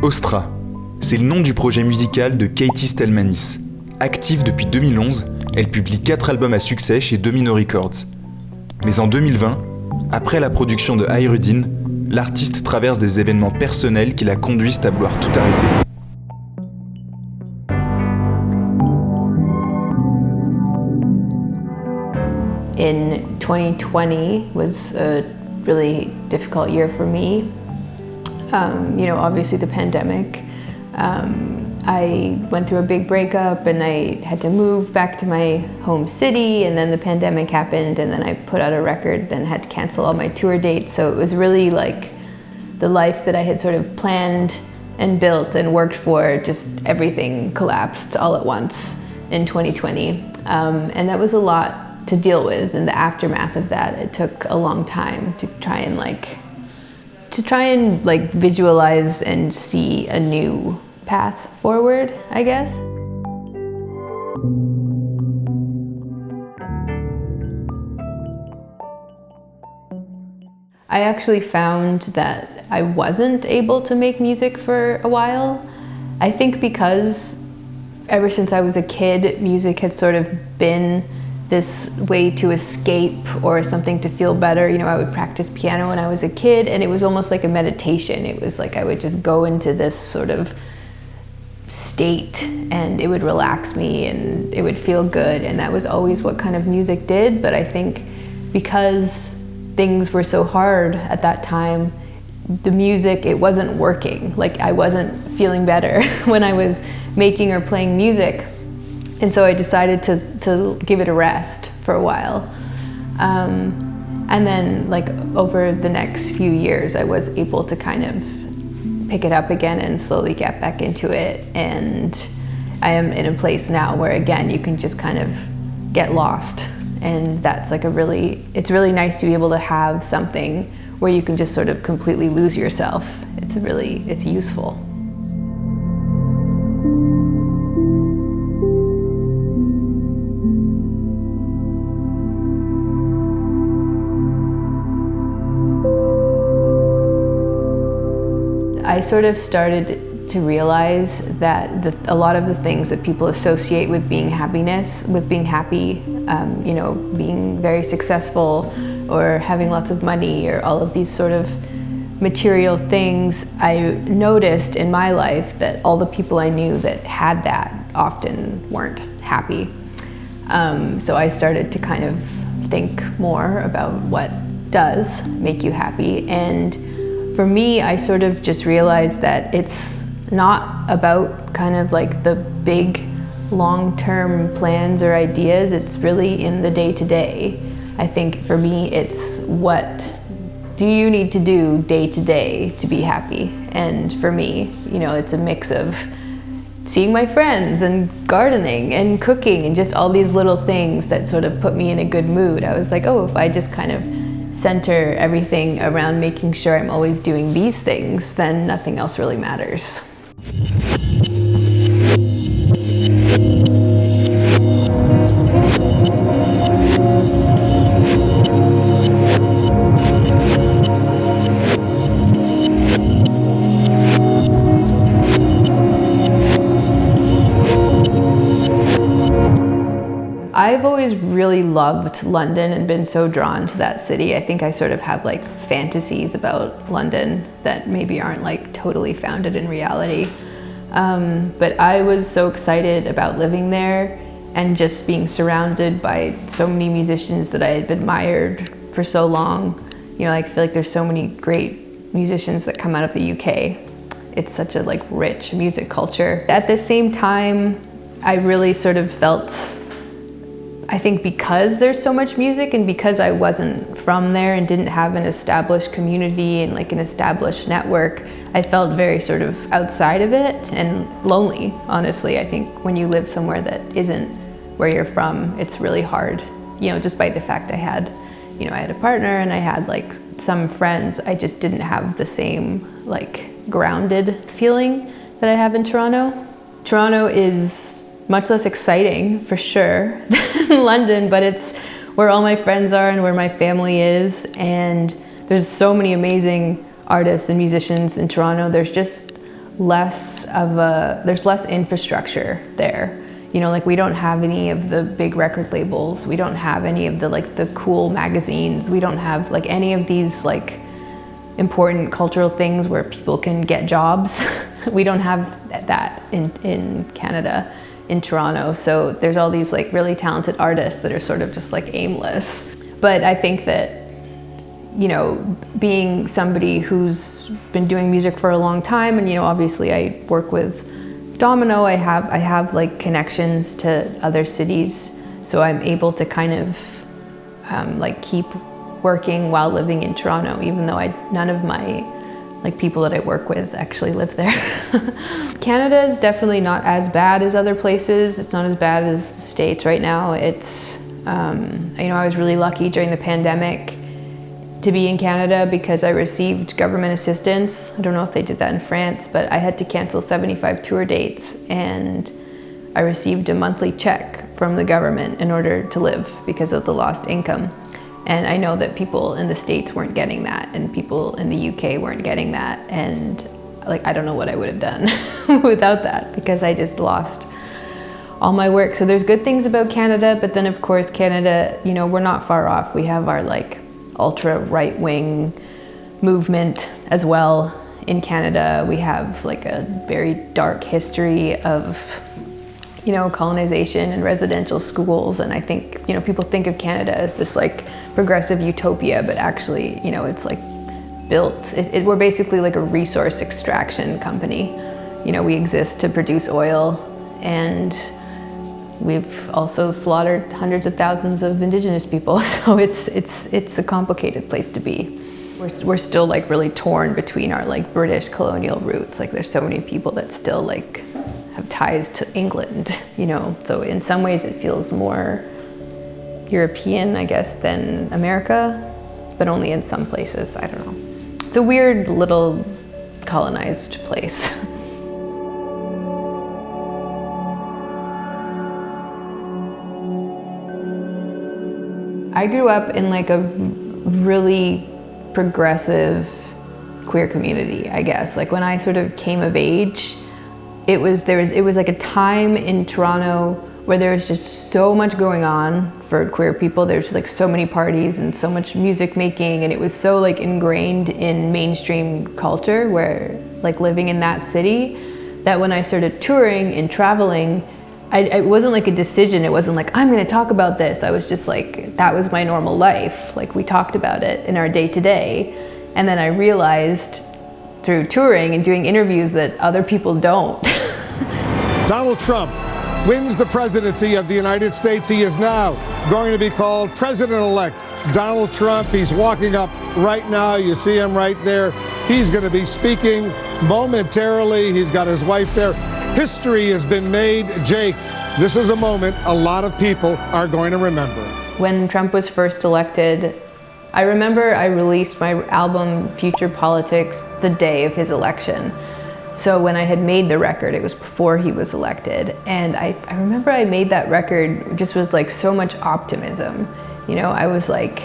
Austra, c'est le nom du projet musical de Katie Stelmanis. Active depuis 2011, elle publie 4 albums à succès chez Domino Records. Mais en 2020, après la production de Régardé, l'artiste traverse des événements personnels qui la conduisent à vouloir tout arrêter. In 2020 was a really difficult year for me. Obviously the pandemic. I went through a big breakup and I had to move back to my home city, and then the pandemic happened, and then I put out a record, then had to cancel all my tour dates. So it was really like the life that I had sort of planned and built and worked for, just everything collapsed all at once in 2020. And that was a lot to deal with in the aftermath of that. It took a long time to try and visualize and see a new path forward, I guess. I actually found that I wasn't able to make music for a while. I think because ever since I was a kid, music had sort of been this way to escape or something to feel better. I would practice piano when I was a kid, and it was almost like a meditation. It was like I would just go into this sort of state and it would relax me and it would feel good, and that was always what kind of music did. But I think because things were so hard at that time, the music, it wasn't working. Like I wasn't feeling better when I was making or playing music. And so I decided to give it a rest for a while. And then over the next few years, I was able to kind of pick it up again and slowly get back into it. And I am in a place now where, again, you can just kind of get lost. And that's it's really nice to be able to have something where you can just sort of completely lose yourself. It's useful. I sort of started to realize that a lot of the things that people associate with being happy, being very successful or having lots of money or all of these sort of material things, I noticed in my life that all the people I knew that had that often weren't happy. So I started to kind of think more about what does make you happy. And for me, I sort of just realized that it's not about kind of like the big long-term plans or ideas. It's really in the day-to-day. I think for me, it's what do you need to do day-to-day to be happy? And for me, it's a mix of seeing my friends and gardening and cooking and just all these little things that sort of put me in a good mood. I was like, oh, if I just kind of center everything around making sure I'm always doing these things, then nothing else really matters. I've always really loved London and been so drawn to that city. I think I sort of have fantasies about London that maybe aren't totally founded in reality. But I was so excited about living there and just being surrounded by so many musicians that I had admired for so long. I feel like there's so many great musicians that come out of the UK. It's such a rich music culture. At the same time, I really sort of felt, I think because there's so much music and because I wasn't from there and didn't have an established community and an established network, I felt very sort of outside of it and lonely, honestly. I think when you live somewhere that isn't where you're from, it's really hard. Despite the fact I had a partner and I had some friends, I just didn't have the same grounded feeling that I have in Toronto. Toronto is much less exciting, for sure, than London, but it's where all my friends are and where my family is. And there's so many amazing artists and musicians in Toronto. There's just there's less infrastructure there. You know, like we don't have any of the big record labels. We don't have any of the cool magazines. We don't have like any of these like important cultural things where people can get jobs. We don't have that in Canada, in Toronto. So there's all these like really talented artists that are sort of just like aimless. But I think that, you know, being somebody who's been doing music for a long time, and you know, obviously I work with Domino, I have like connections to other cities, so I'm able to kind of like keep working while living in Toronto, even though none of my like people that I work with actually live there. Canada is definitely not as bad as other places. It's not as bad as the States right now. It's you know, I was really lucky during the pandemic to be in Canada because I received government assistance. I don't know if they did that in France, but I had to cancel 75 tour dates, and I received a monthly check from the government in order to live because of the lost income. And I know that people in the States weren't getting that, and people in the UK weren't getting that, and like I don't know what I would have done without that, because I just lost all my work. So there's good things about Canada, but then of course Canada, you know, we're not far off. We have our like ultra right-wing movement as well in Canada. We have like a very dark history of, you know, colonization and residential schools. And I think, you know, people think of Canada as this like progressive utopia, but actually, you know, it's like built, we're basically like a resource extraction company. You know, we exist to produce oil, and we've also slaughtered hundreds of thousands of Indigenous people. So it's a complicated place to be. We're still like really torn between our like British colonial roots. Like there's so many people that still like have ties to England, you know. So in some ways it feels more European, I guess, than America, but only in some places, I don't know. It's a weird little colonized place. I grew up in like a really progressive queer community, I guess. Like when I sort of came of age, it was like a time in Toronto where there was just so much going on for queer people. There's like so many parties and so much music making, and it was so like ingrained in mainstream culture, where like living in that city, that when I started touring and traveling, it wasn't like a decision. It wasn't like, I'm gonna talk about this. I was just like, that was my normal life. Like we talked about it in our day-to-day. And then I realized through touring and doing interviews that other people don't. Donald Trump wins the presidency of the United States. He is now going to be called President-elect Donald Trump. He's walking up right now. You see him right there. He's going to be speaking momentarily. He's got his wife there. History has been made. Jake, this is a moment a lot of people are going to remember. When Trump was first elected, I remember I released my album Future Politics the day of his election. So when I had made the record, it was before he was elected. And I remember I made that record just with like so much optimism. You know, I was like,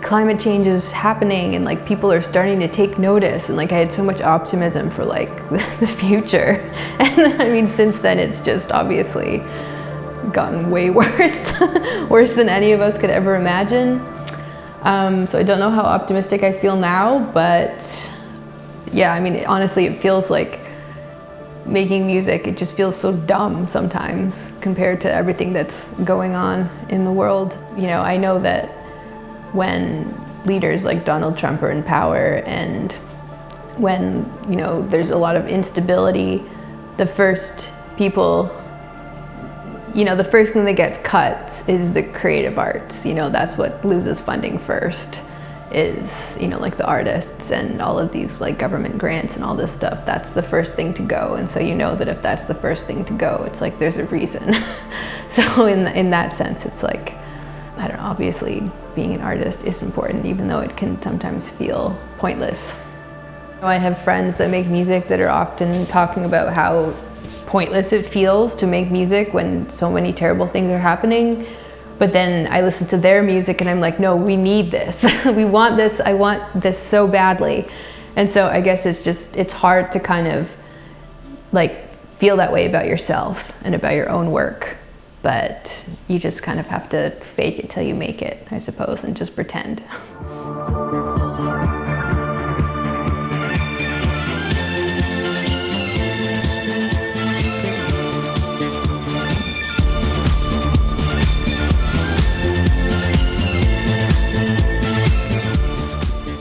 climate change is happening and like people are starting to take notice, and like I had so much optimism for like the future. And I mean, since then it's just obviously gotten way worse, worse than any of us could ever imagine. So I don't know how optimistic I feel now, but yeah, I mean, honestly, it feels like making music, it just feels so dumb sometimes compared to everything that's going on in the world. You know, I know that when leaders like Donald Trump are in power, and when, you know, there's a lot of instability, the first people, you know, the first thing that gets cut is the creative arts. You know, that's what loses funding first, is, you know, like the artists and all of these like government grants and all this stuff. That's the first thing to go. And so you know that if that's the first thing to go, it's like there's a reason. So in that sense, it's like, I don't know, obviously being an artist is important, even though it can sometimes feel pointless. I have friends that make music that are often talking about how pointless it feels to make music when so many terrible things are happening. But then I listen to their music and I'm like, no, we need this. We want this. I want this so badly. And so I guess it's hard to kind of like feel that way about yourself and about your own work, but you just kind of have to fake it till you make it, I suppose, and just pretend.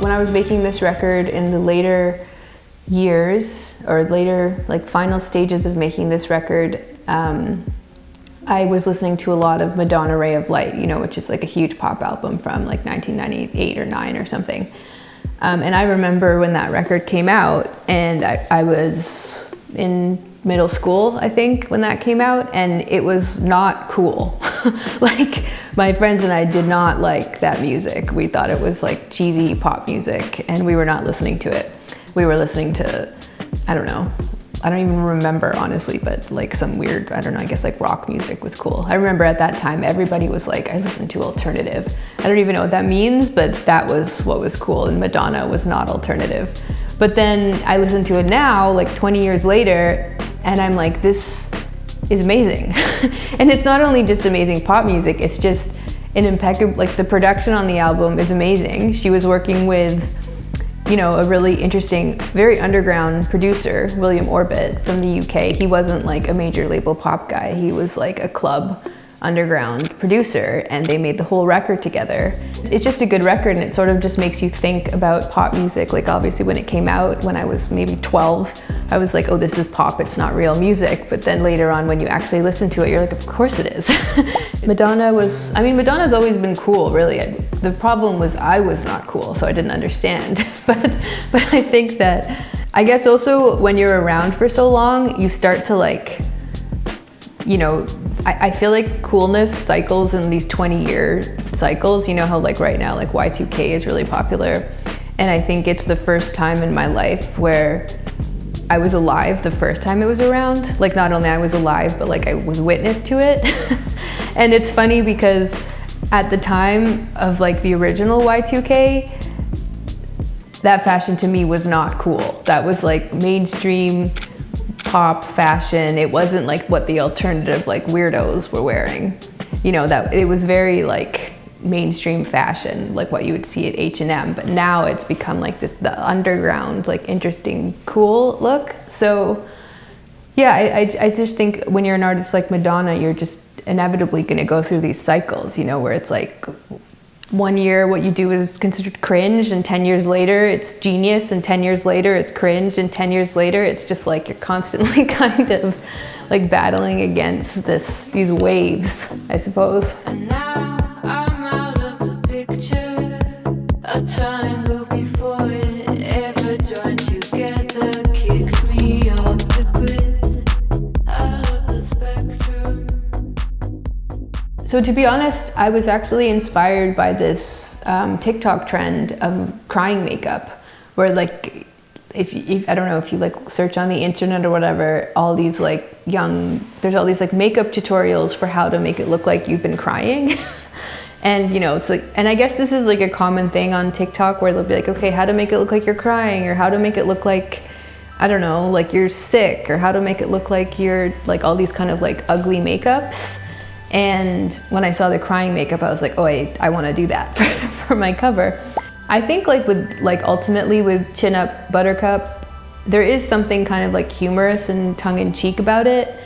When I was making this record in the later years, or later like final stages of making this record, I was listening to a lot of Madonna Ray of Light, you know, which is like a huge pop album from like 1998 or 9 or something. And I remember when that record came out, and I was in middle school, I think, when that came out, and it was not cool. Like, my friends and I did not like that music. We thought it was like cheesy pop music, and we were not listening to it. We were listening to, I don't know, I don't even remember honestly, but like some weird, I don't know, I guess like rock music was cool. I remember at that time, everybody was like, I listened to alternative. I don't even know what that means, but that was what was cool, and Madonna was not alternative. But then I listen to it now, like 20 years later, and I'm like, this is amazing. And it's not only just amazing pop music, it's just an impeccable, like the production on the album is amazing. She was working with, you know, a really interesting, very underground producer, William Orbit from the UK. He wasn't like a major label pop guy. He was like a club underground producer, and they made the whole record together. It's just a good record, and it sort of just makes you think about pop music. Like obviously when it came out, when I was maybe 12, I was like, oh, this is pop, it's not real music. But then later on, when you actually listen to it, you're like, of course it is. Madonna's always been cool, really. The problem was I was not cool, so I didn't understand. But I think that, I guess also when you're around for so long, you start to like, you know, I feel like coolness cycles in these 20-year cycles. You know how like right now, like Y2K is really popular. And I think it's the first time in my life where I was alive the first time it was around. Like not only I was alive, but like I was witness to it. And it's funny because at the time of like the original Y2K, that fashion to me was not cool. That was like mainstream pop fashion. It wasn't like what the alternative like weirdos were wearing. You know, that it was very like mainstream fashion, like what you would see at H&M, but now it's become like this, the underground, like interesting, cool look. So yeah, I just think when you're an artist like Madonna, you're just inevitably gonna go through these cycles, you know, where it's like 1 year what you do is considered cringe, and 10 years later it's genius, and 10 years later it's cringe, and 10 years later it's just like you're constantly kind of like battling against these waves, I suppose. And now I'm out of the picture. A triangle before it ever joined together kicked me off the grid, out of the spectrum. So to be honest, I was actually inspired by this TikTok trend of crying makeup, where like, if I don't know if you like search on the internet or whatever, all these like there's all these like makeup tutorials for how to make it look like you've been crying. And you know, it's like, and I guess this is like a common thing on TikTok where they'll be like, okay, how to make it look like you're crying, or how to make it look like, I don't know, like you're sick, or how to make it look like you're like all these kind of like ugly makeups. And when I saw the crying makeup, I was like, oh, I want to do that for my cover. I think like ultimately with Chin Up Buttercup, there is something kind of like humorous and tongue-in-cheek about it.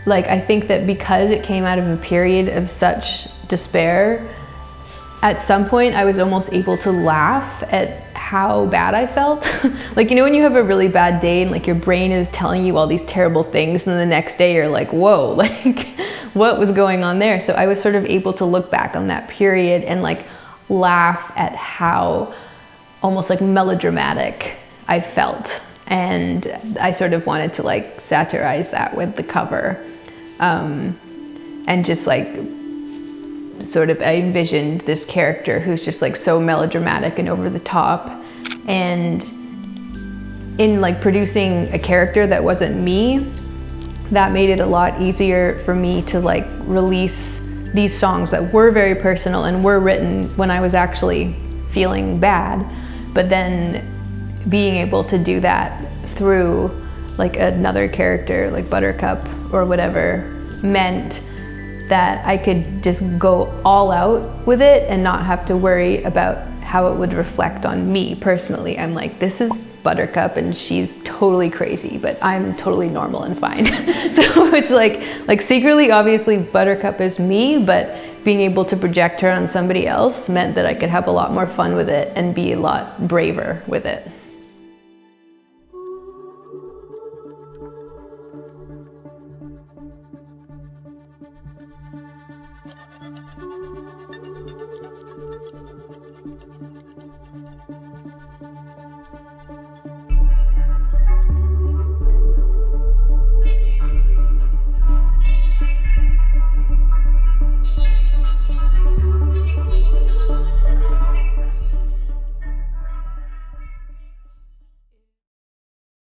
Like I think that because it came out of a period of such despair, at some point I was almost able to laugh at how bad I felt. Like, you know, when you have a really bad day and like your brain is telling you all these terrible things, and then the next day you're like, whoa, like what was going on there? So I was sort of able to look back on that period and like laugh at how almost like melodramatic I felt. And I sort of wanted to like satirize that with the cover. And just like sort of I envisioned this character who's just like so melodramatic and over the top. And in like producing a character that wasn't me, that made it a lot easier for me to like release these songs that were very personal and were written when I was actually feeling bad, but then being able to do that through like another character, like Buttercup or whatever, meant that I could just go all out with it and not have to worry about how it would reflect on me personally. I'm like, this is Buttercup and she's totally crazy, but I'm totally normal and fine. So it's like secretly, obviously Buttercup is me, but being able to project her on somebody else meant that I could have a lot more fun with it and be a lot braver with it.